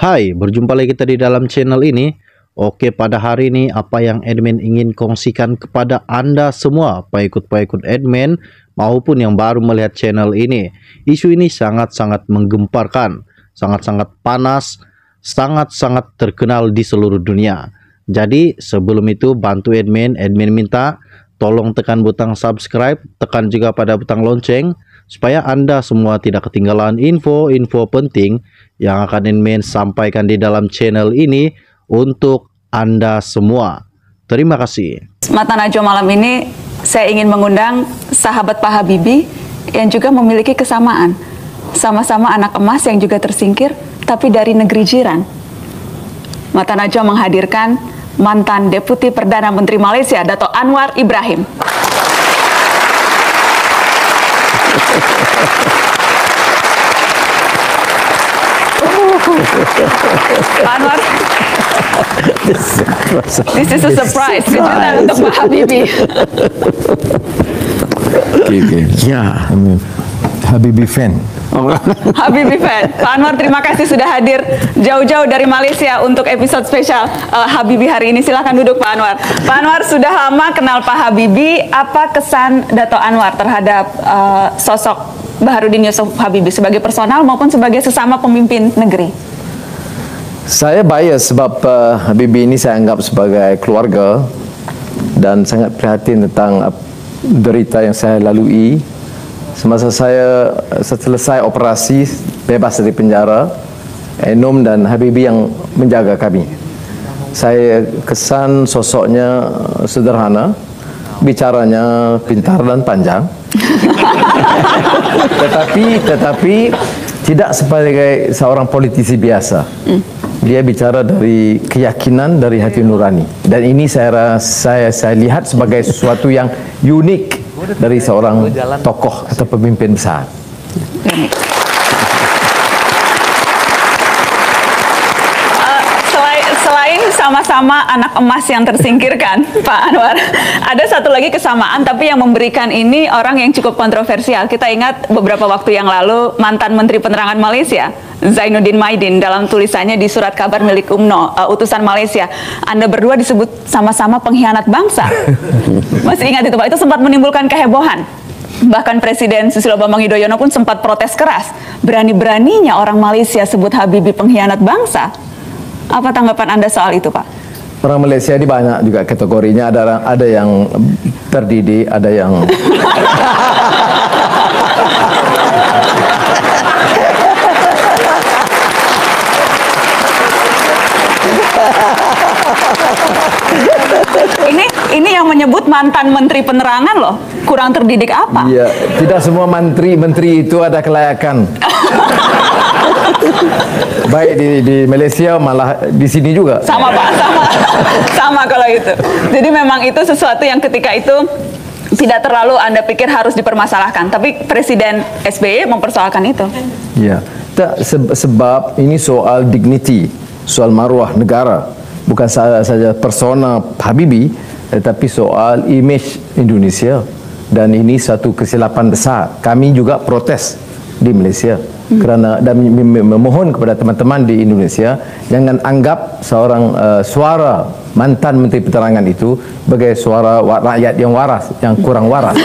Hai, berjumpa lagi kita di dalam channel ini. Oke, pada hari ini apa yang admin ingin kongsikan kepada Anda semua, pengikut-pengikut admin maupun yang baru melihat channel ini. Isu ini sangat-sangat menggemparkan, sangat-sangat panas, sangat-sangat terkenal di seluruh dunia. Jadi sebelum itu bantu admin minta tolong tekan butang subscribe, tekan juga pada butang lonceng supaya Anda semua tidak ketinggalan info-info penting yang akan admin sampaikan di dalam channel ini untuk Anda semua. Terima kasih. Mata Najwa malam ini saya ingin mengundang sahabat Pak Habibie yang juga memiliki kesamaan. Sama-sama anak emas yang juga tersingkir, tapi dari negeri jiran. Mata Najwa menghadirkan mantan Deputi Perdana Menteri Malaysia, Dato' Anwar Ibrahim. Pak Anwar, this is a surprise kejutan untuk Pak Habibie. Okay. Ya, Habibie fan. Habibie fan. Pak Anwar, terima kasih sudah hadir jauh-jauh dari Malaysia untuk episode spesial Habibie hari ini. Silahkan duduk Pak Anwar. Pak Anwar sudah lama kenal Pak Habibie. Apa kesan Dato' Anwar terhadap sosok Baharudin Yusuf Habibie sebagai personal maupun sebagai sesama pemimpin negeri? Saya bias sebab Habibie ini saya anggap sebagai keluarga dan sangat prihatin tentang derita yang saya lalui. Semasa saya selesai operasi bebas dari penjara, Enom dan Habibie yang menjaga kami. Saya kesan sosoknya sederhana, bicaranya pintar dan panjang. tetapi tidak sebagai seorang politisi biasa. Dia bicara dari keyakinan, dari hati nurani. Dan ini saya lihat sebagai sesuatu yang unik dari seorang tokoh atau pemimpin besar. Selain sama-sama anak emas yang tersingkirkan, Pak Anwar, ada satu lagi kesamaan, tapi yang memberikan ini orang yang cukup kontroversial. Kita ingat beberapa waktu yang lalu mantan Menteri Penerangan Malaysia, Zainuddin Maidin, dalam tulisannya di surat kabar milik UMNO, utusan Malaysia, Anda berdua disebut sama-sama pengkhianat bangsa. Masih ingat itu Pak? Itu sempat menimbulkan kehebohan. Bahkan Presiden Susilo Bambang Yudhoyono pun sempat protes keras. Berani-beraninya orang Malaysia sebut Habibie pengkhianat bangsa. Apa tanggapan Anda soal itu, Pak? Orang Malaysia ini banyak juga kategorinya. Ada yang terdidik, ada yang Ini yang menyebut mantan Menteri Penerangan loh. Kurang terdidik apa? Iya, tidak semua menteri itu ada kelayakan. Baik di Malaysia, malah di sini juga. Sama Pak, sama kalau itu. Jadi memang itu sesuatu yang ketika itu tidak terlalu Anda pikir harus dipermasalahkan. Tapi Presiden SBY mempersoalkan itu. Iya, sebab ini soal dignity, soal maruah negara. Bukan saja persona Habibie, tetapi soal image Indonesia. Dan ini satu kesilapan besar. Kami juga protes di Malaysia. Kerana dan memohon kepada teman-teman di Indonesia jangan anggap seorang suara mantan Menteri Penerangan itu sebagai suara rakyat yang waras, yang kurang waras.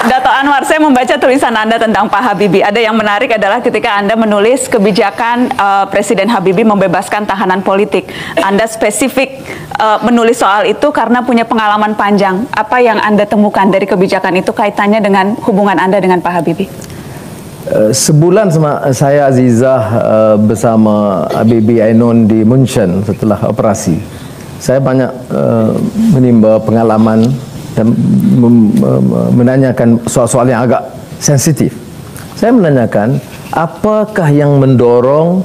Dato' Anwar, saya membaca tulisan Anda tentang Pak Habibie. Ada yang menarik adalah ketika Anda menulis kebijakan Presiden Habibie membebaskan tahanan politik. Anda spesifik menulis soal itu karena punya pengalaman panjang. Apa yang Anda temukan dari kebijakan itu kaitannya dengan hubungan Anda dengan Pak Habibie? Sebulan saya Azizah bersama Habibie Ainun di München setelah operasi. Saya banyak menimba pengalaman dan menanyakan soal-soal yang agak sensitif. Saya menanyakan apakah yang mendorong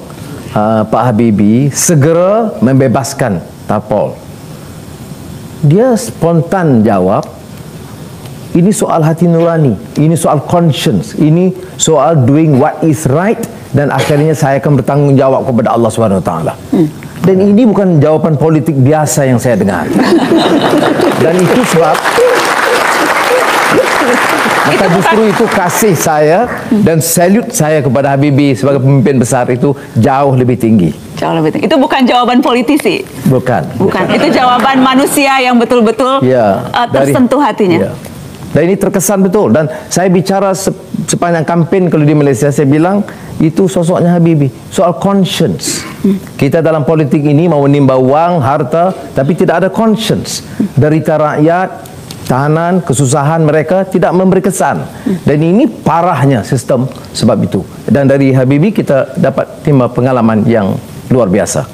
Pak Habibie segera membebaskan Tapol. Dia spontan jawab, ini soal hati nurani, ini soal conscience, ini soal doing what is right, dan akhirnya saya akan bertanggung jawab kepada Allah SWT. Dan ini bukan jawaban politik biasa yang saya dengar. Dan itu sebab Maka justru itu kasih saya dan salute saya kepada Habibie sebagai pemimpin besar itu jauh lebih tinggi. Jauh lebih tinggi. Itu bukan jawaban politisi. Bukan. Itu jawaban manusia yang betul-betul tersentuh hatinya. Ya. Dan ini terkesan betul. Dan saya bicara sepanjang kampanye kalau di Malaysia, saya bilang itu sosoknya Habibie. Soal conscience. Kita dalam politik ini mau menimba wang, harta, tapi tidak ada conscience. Derita rakyat, tahanan, kesusahan mereka tidak memberi kesan. Dan ini parahnya sistem sebab itu. Dan dari Habibie kita dapat timba pengalaman yang luar biasa.